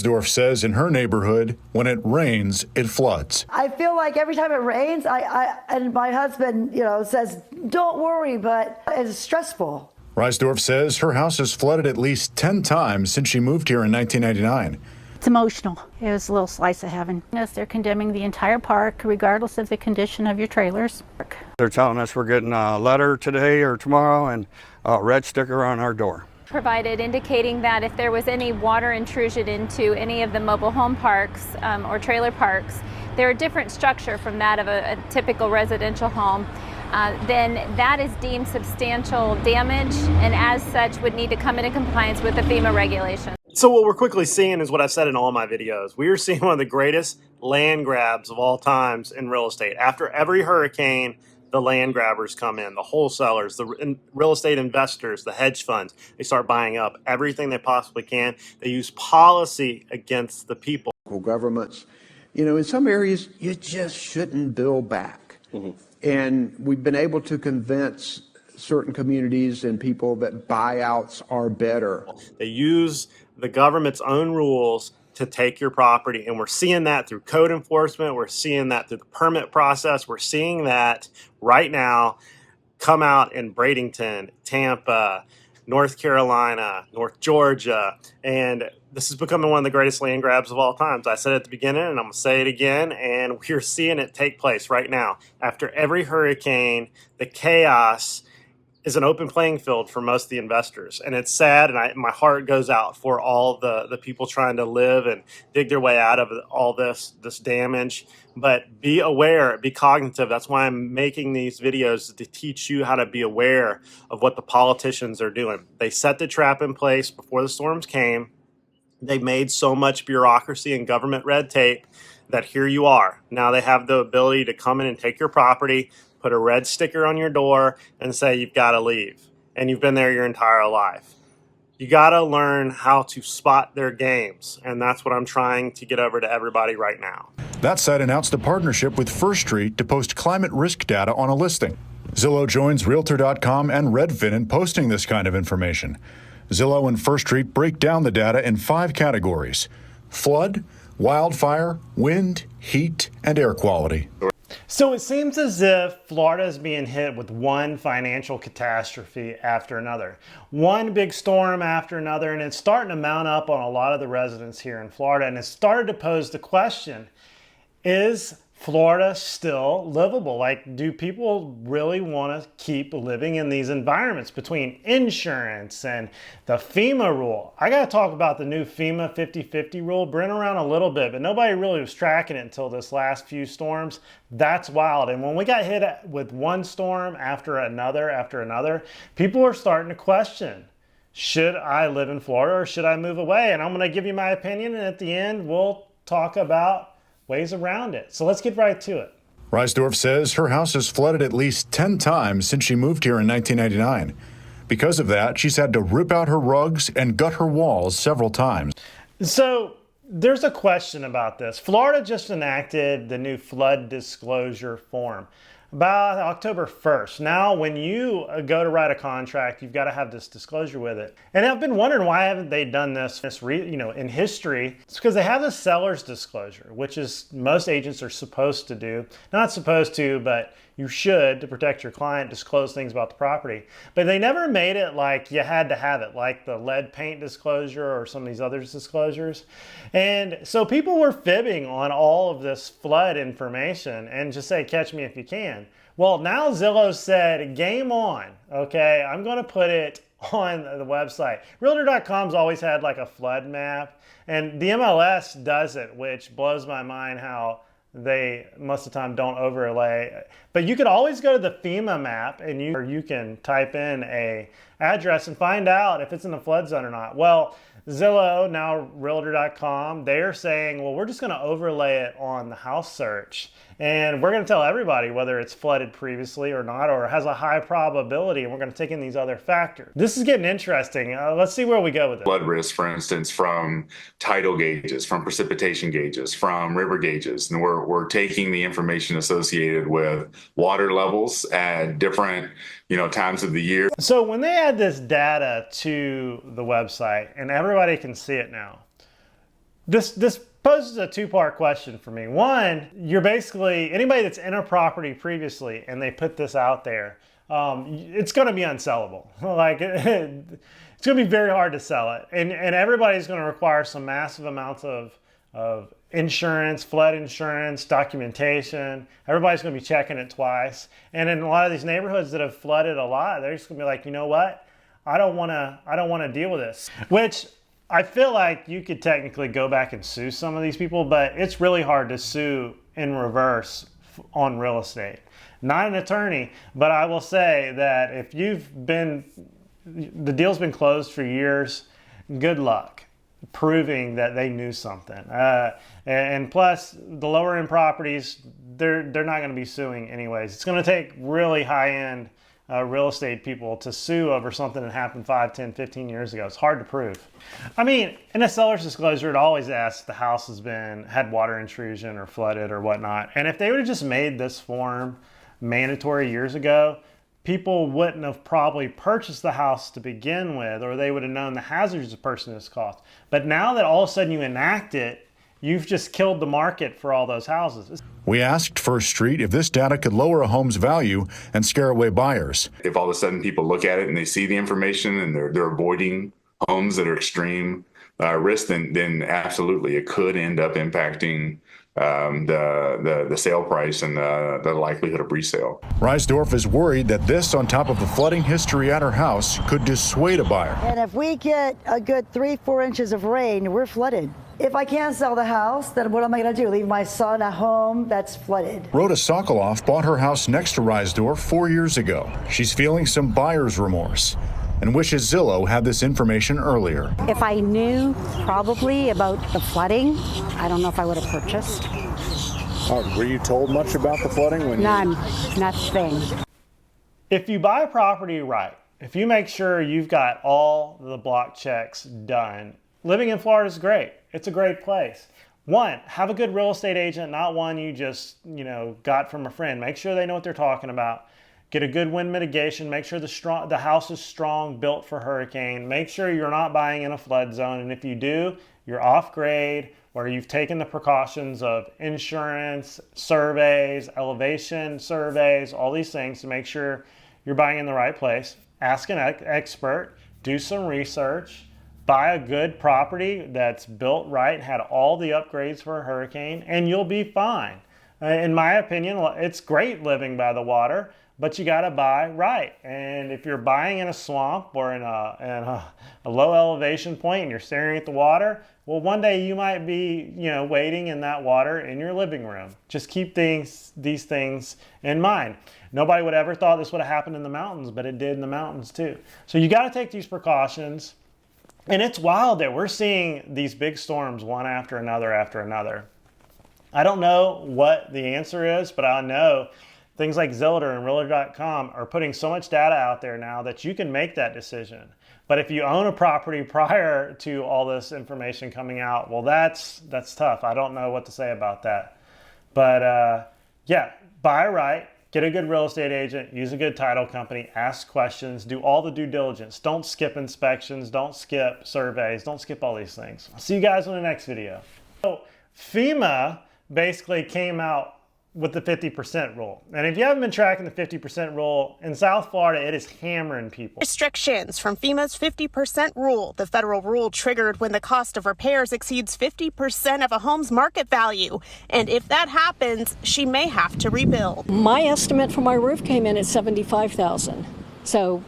Dorf says in her neighborhood, when it rains, it floods. I feel like every time it rains, and my husband, says, don't worry, but it's stressful. Reisdorf says her house has flooded at least 10 times since she moved here in 1999. It's emotional. It was a little slice of heaven. Yes, they're condemning the entire park, regardless of the condition of your trailers. They're telling us we're getting a letter today or tomorrow and a red sticker on our door. Provided indicating that if there was any water intrusion into any of the mobile home parks or trailer parks, they're a different structure from that of a typical residential home, then that is deemed substantial damage and as such would need to come into compliance with the FEMA regulations. So what we're quickly seeing is what I've said in all my videos. We are seeing one of the greatest land grabs of all times in real estate. After every hurricane, the land grabbers come in, the wholesalers, the real estate investors, the hedge funds. They start buying up everything they possibly can. They use policy against the people. Governments, in some areas, you just shouldn't build back. And we've been able to convince certain communities and people that buyouts are better. They use the government's own rules to take your property. And we're seeing that through code enforcement. We're seeing that through the permit process. We're seeing that right now come out in Bradenton, Tampa, North Carolina, North Georgia. And this is becoming one of the greatest land grabs of all times. I said it at the beginning and I'm going to say it again. And we're seeing it take place right now. After every hurricane, the chaos is an open playing field for most of the investors. And it's sad, and my heart goes out for all the people trying to live and dig their way out of all this damage. But be aware, be cognitive. That's why I'm making these videos, to teach you how to be aware of what the politicians are doing. They set the trap in place before the storms came. They made so much bureaucracy and government red tape that here you are. Now they have the ability to come in and take your property, put a red sticker on your door and say you've got to leave, and you've been there your entire life. You got to learn how to spot their games, and that's what I'm trying to get over to everybody right now. That site announced a partnership with First Street to post climate risk data on a listing. Zillow joins Realtor.com and Redfin in posting this kind of information. Zillow and First Street break down the data in 5 categories: flood, wildfire, wind, heat, and air quality. So it seems as if Florida is being hit with one financial catastrophe after another. One big storm after another, and it's starting to mount up on a lot of the residents here in Florida. And it's started to pose the question, is Florida still livable? Like, do people really want to keep living in these environments between insurance and the FEMA rule? I got to talk about the new FEMA 50-50 rule. Been around a little bit, but nobody really was tracking it until this last few storms. That's wild. And when we got hit with one storm after another, people are starting to question, should I live in Florida or should I move away? And I'm going to give you my opinion, and at the end, we'll talk about ways around it. So let's get right to it. Reisdorf says her house has flooded at least 10 times since she moved here in 1999. Because of that, she's had to rip out her rugs and gut her walls several times. So there's a question about this. Florida just enacted the new flood disclosure form about October 1st. Now, when you go to write a contract, you've got to have this disclosure with it. And I've been wondering, why haven't they done this in history? It's because they have the seller's disclosure, which is most agents are supposed to do. Not supposed to, but you should, to protect your client, disclose things about the property. But they never made it like you had to have it, like the lead paint disclosure or some of these other disclosures. And so people were fibbing on all of this flood information and just say, catch me if you can. Well, now Zillow said, game on, okay? I'm going to put it on the website. Realtor.com's always had like a flood map, and the MLS does it, which blows my mind how they most of the time don't overlay. But you could always go to the FEMA map and you can type in a address and find out if it's in the flood zone or not. Well, Zillow, now Realtor.com, they're saying, well, we're just going to overlay it on the house search. And we're going to tell everybody whether it's flooded previously or not, or has a high probability, and we're going to take in these other factors. This is getting interesting. Let's see where we go with it. Flood risk, for instance, from tidal gauges, from precipitation gauges, from river gauges. And we're taking the information associated with water levels at different times of the year. So when they add this data to the website, and everybody can see it now, This poses a two-part question for me. One, you're basically, anybody that's in a property previously and they put this out there, it's going to be unsellable. Like, it's going to be very hard to sell it. And everybody's going to require some massive amounts of insurance, flood insurance, documentation. Everybody's going to be checking it twice. And in a lot of these neighborhoods that have flooded a lot, they're just going to be like, you know what? I don't want to deal with this. Which I feel like you could technically go back and sue some of these people, but it's really hard to sue in reverse on real estate. Not an attorney, but I will say that if the deal's been closed for years, good luck proving that they knew something. And plus, the lower end properties, they're not going to be suing anyways. It's going to take really high-end real estate people to sue over something that happened 5, 10, 15 years ago. It's hard to prove. I mean, in a seller's disclosure, it always asks if the house had water intrusion or flooded or whatnot. And if they would have just made this form mandatory years ago, people wouldn't have probably purchased the house to begin with, or they would have known the hazards of purchasing this cost. But now that all of a sudden you enact it, you've just killed the market for all those houses. We asked First Street if this data could lower a home's value and scare away buyers. If all of a sudden people look at it and they see the information and they're avoiding homes that are extreme risk, then absolutely it could end up impacting the sale price and the likelihood of resale. Reisdorf is worried that this, on top of the flooding history at her house, could dissuade a buyer. And if we get a good 3-4 inches of rain, we're flooded. If I can't sell the house, then what am I going to do? Leave my son at home that's flooded? Rhoda Sokoloff bought her house next to Reisdorf 4 years ago. She's feeling some buyer's remorse and wishes Zillow had this information earlier. If I knew probably about the flooding, I don't know if I would have purchased. Were you told much about the flooding? Nothing. If you buy a property right, if you make sure you've got all the block checks done, living in Florida is great. It's a great place. One, have a good real estate agent, not one you just, got from a friend. Make sure they know what they're talking about. Get a good wind mitigation. Make sure the house is strong, built for hurricane. Make sure you're not buying in a flood zone. And if you do, you're off grade, or you've taken the precautions of insurance, surveys, elevation surveys, all these things to make sure you're buying in the right place. Ask an expert, do some research. Buy a good property that's built right, had all the upgrades for a hurricane, and you'll be fine. In my opinion, it's great living by the water, but you got to buy right. And if you're buying in a swamp or in a low elevation point and you're staring at the water, well, one day you might be, wading in that water in your living room. Just keep these things in mind. Nobody would ever thought this would have happened in the mountains, but it did in the mountains too. So you got to take these precautions. And it's wild that we're seeing these big storms one after another. I don't know what the answer is, but I know things like Zillow and Realtor.com are putting so much data out there now that you can make that decision. But if you own a property prior to all this information coming out, well, that's tough. I don't know what to say about that. But yeah, buy right. Get a good real estate agent, use a good title company, ask questions, do all the due diligence. Don't skip inspections, don't skip surveys, don't skip all these things. I'll see you guys in the next video. So FEMA basically came out with the 50% rule. And if you haven't been tracking the 50% rule, in South Florida, it is hammering people. Restrictions from FEMA's 50% rule. The federal rule triggered when the cost of repairs exceeds 50% of a home's market value. And if that happens, she may have to rebuild. My estimate for my roof came in at $75,000. So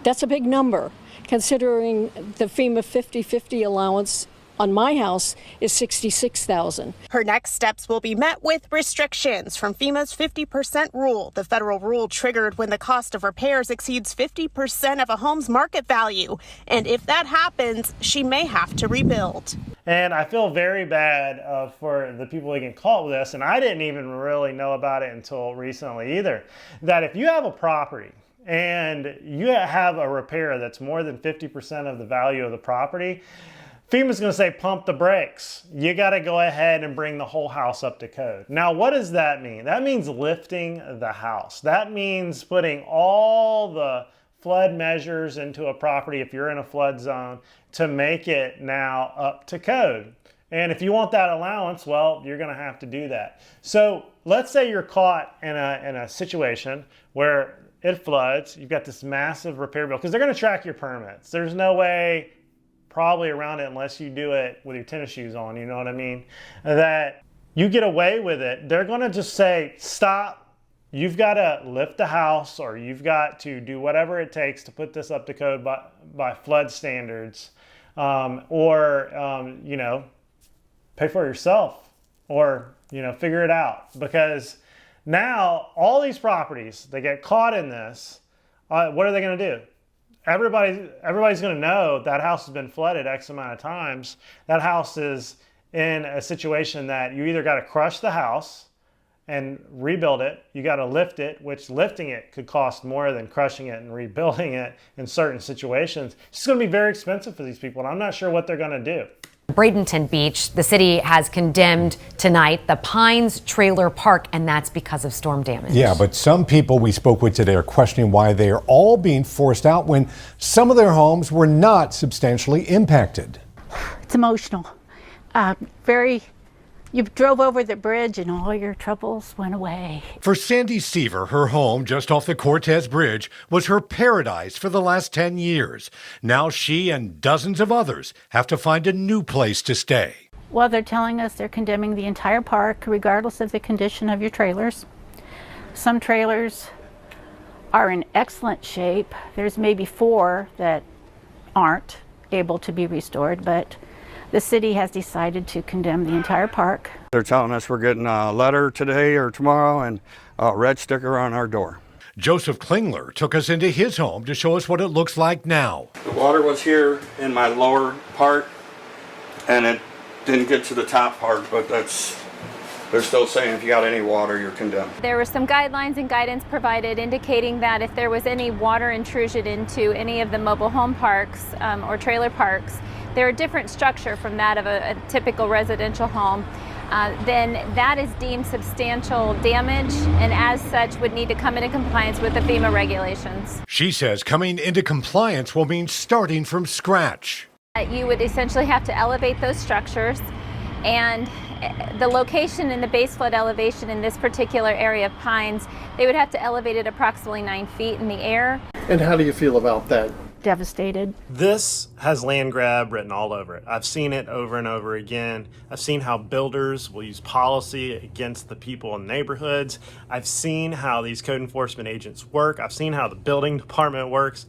that's a big number, considering the FEMA 50/50 allowance on my house is $66,000. Her next steps will be met with restrictions from FEMA's 50% rule. The federal rule triggered when the cost of repairs exceeds 50% of a home's market value. And if that happens, she may have to rebuild. And I feel very bad for the people who get caught with this, and I didn't even really know about it until recently either, that if you have a property and you have a repair that's more than 50% of the value of the property, FEMA's going to say, pump the brakes. You got to go ahead and bring the whole house up to code. Now, what does that mean? That means lifting the house. That means putting all the flood measures into a property, if you're in a flood zone, to make it now up to code. And if you want that allowance, well, you're going to have to do that. So let's say you're caught in a situation where it floods. You've got this massive repair bill, because they're going to track your permits. There's no way probably around it unless you do it with your tennis shoes on, you know what I mean? That you get away with it. They're going to just say, stop. You've got to lift the house, or you've got to do whatever it takes to put this up to code by flood standards, or pay for it yourself, or figure it out. Because now all these properties, they get caught in this, what are they going to do? Everybody's going to know that house has been flooded X amount of times. That house is in a situation that you either got to crush the house and rebuild it, you got to lift it, which lifting it could cost more than crushing it and rebuilding it in certain situations. It's just going to be very expensive for these people, and I'm not sure what they're going to do. Bradenton Beach, the city has condemned tonight the Pines Trailer Park, and that's because of storm damage. Yeah, but some people we spoke with today are questioning why they are all being forced out when some of their homes were not substantially impacted. It's emotional. You drove over the bridge and all your troubles went away. For Sandy Seaver, her home just off the Cortez Bridge was her paradise for the last 10 years. Now she and dozens of others have to find a new place to stay. Well, they're telling us they're condemning the entire park, regardless of the condition of your trailers. Some trailers are in excellent shape. There's maybe 4 that aren't able to be restored, but the city has decided to condemn the entire park. They're telling us we're getting a letter today or tomorrow and a red sticker on our door. Joseph Klingler took us into his home to show us what it looks like now. The water was here in my lower part, and it didn't get to the top part, but they're still saying if you got any water, you're condemned. There were some guidelines and guidance provided indicating that if there was any water intrusion into any of the mobile home parks or trailer parks, they're a different structure from that of a typical residential home, then that is deemed substantial damage, and as such would need to come into compliance with the FEMA regulations. She says coming into compliance will mean starting from scratch. You would essentially have to elevate those structures, and the location and the base flood elevation in this particular area of Pines, they would have to elevate it approximately 9 feet in the air. And how do you feel about that? Devastated. This has land grab written all over it. I've seen it over and over again. I've seen how builders will use policy against the people in neighborhoods. I've seen how these code enforcement agents work. I've seen how the building department works.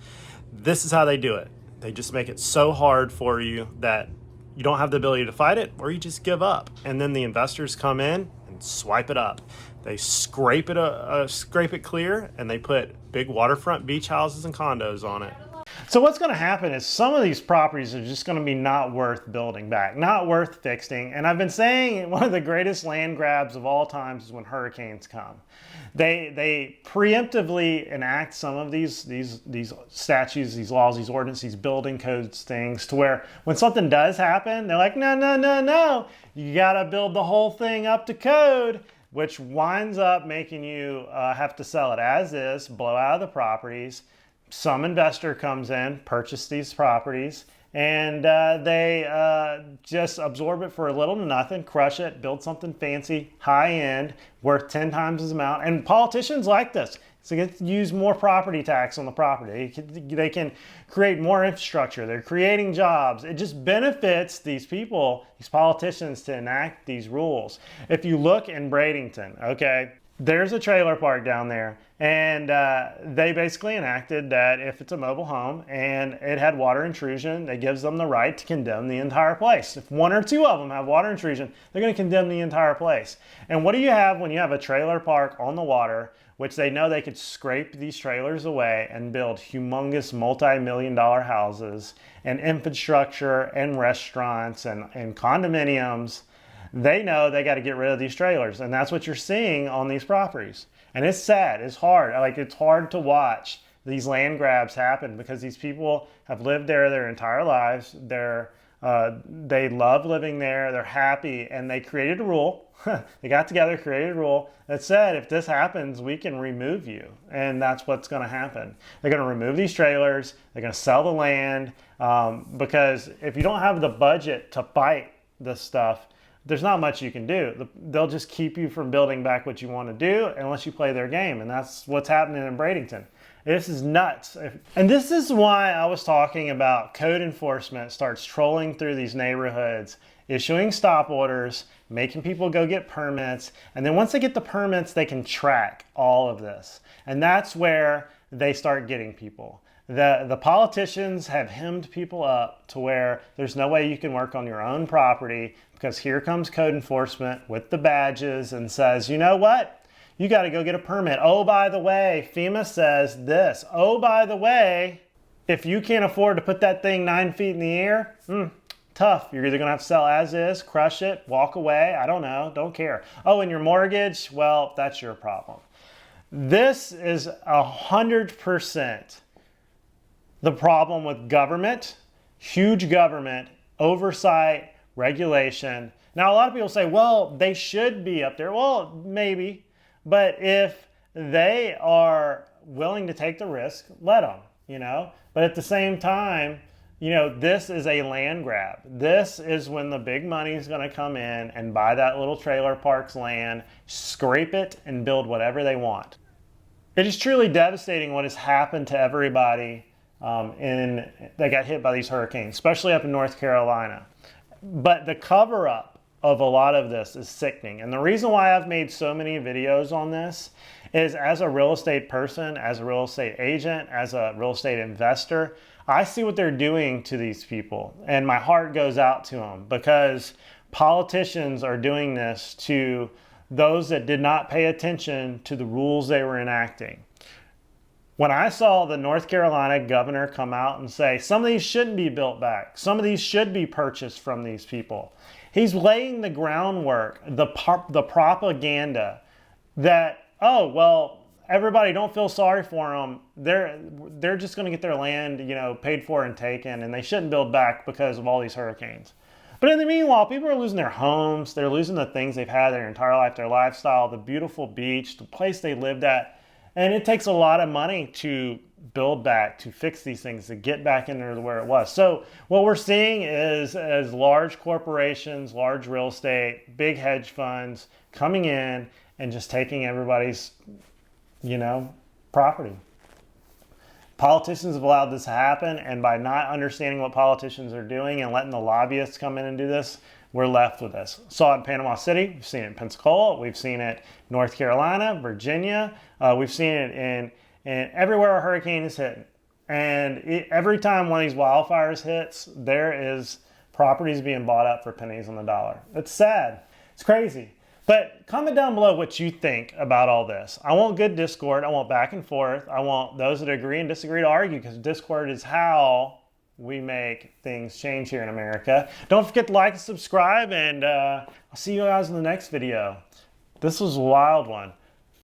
This is how they do it. They just make it so hard for you that you don't have the ability to fight it, or you just give up. And then the investors come in and swipe it up. They scrape it clear, and they put big waterfront beach houses and condos on it. So what's going to happen is some of these properties are just going to be not worth building back, not worth fixing. And I've been saying one of the greatest land grabs of all times is when hurricanes come. They preemptively enact some of these statutes, these laws, these ordinances, these building codes things, to where when something does happen, they're like, no, you got to build the whole thing up to code, which winds up making you have to sell it as is, blow out of the properties. Some investor comes in, purchase these properties, and they just absorb it for a little to nothing, crush it, build something fancy, high end, worth 10 times as amount. And politicians like this. So they get to use more property tax on the property. They can create more infrastructure. They're creating jobs. It just benefits these people, these politicians, to enact these rules. If you look in Bradenton, okay, there's a trailer park down there, and they basically enacted that if it's a mobile home and it had water intrusion, it gives them the right to condemn the entire place. If 1 or 2 of them have water intrusion, they're going to condemn the entire place. And what do you have when you have a trailer park on the water, which they know they could scrape these trailers away and build humongous multi-million-dollar houses and infrastructure and restaurants and condominiums? They know they got to get rid of these trailers, and that's what you're seeing on these properties. And it's sad, it's hard. It's hard to watch these land grabs happen because these people have lived there their entire lives. They love living there, they're happy, and they created a rule. They got together, created a rule that said, if this happens, we can remove you. And that's what's going to happen. They're going to remove these trailers, they're going to sell the land, because if you don't have the budget to fight this stuff, there's not much you can do. They'll just keep you from building back what you want to do unless you play their game. And that's what's happening in Bradenton. This is nuts. And this is why I was talking about code enforcement starts trolling through these neighborhoods, issuing stop orders, making people go get permits. And then once they get the permits, they can track all of this. And that's where they start getting people. The politicians have hemmed people up to where there's no way you can work on your own property, because here comes code enforcement with the badges and says, you know what? You got to go get a permit. Oh, by the way, FEMA says this. Oh, by the way, if you can't afford to put that thing 9 feet in the air, tough. You're either going to have to sell as is, crush it, walk away. I don't know. Don't care. Oh, and your mortgage? Well, that's your problem. This is 100% the problem with government, huge government, oversight, regulation. Now, a lot of people say, well, they should be up there. Well, maybe. But if they are willing to take the risk, let them, you know. But at the same time, you know, this is a land grab. This is when the big money is going to come in and buy that little trailer park's land, scrape it, and build whatever they want. It is truly devastating what has happened to everybody that got hit by these hurricanes, especially up in North Carolina. But the cover-up of a lot of this is sickening. And the reason why I've made so many videos on this is, as a real estate person, as a real estate agent, as a real estate investor, I see what they're doing to these people, and my heart goes out to them, because politicians are doing this to those that did not pay attention to the rules they were enacting. When I saw the North Carolina governor come out and say, some of these shouldn't be built back, some of these should be purchased from these people, he's laying the groundwork, the propaganda that, oh, well, everybody don't feel sorry for them. They're just going to get their land, you know, paid for and taken, and they shouldn't build back because of all these hurricanes. But in the meanwhile, people are losing their homes. They're losing the things they've had their entire life, their lifestyle, the beautiful beach, the place they lived at. And it takes a lot of money to build back, to fix these things, to get back into where it was. So what we're seeing is, as large corporations, large real estate, big hedge funds coming in and just taking everybody's, you know, property. Politicians have allowed this to happen, and by not understanding what politicians are doing and letting the lobbyists come in and do this, we're left with this. Saw it in Panama City, we've seen it in Pensacola, we've seen it in North Carolina, Virginia, we've seen it in everywhere a hurricane is hitting. And every time one of these wildfires hits, there is properties being bought up for pennies on the dollar. It's sad. It's crazy. But comment down below what you think about all this. I want good discord. I want back and forth. I want those that agree and disagree to argue, because discord is how we make things change here in America. Don't forget to like and subscribe, and I'll see you guys in the next video. This was a wild one.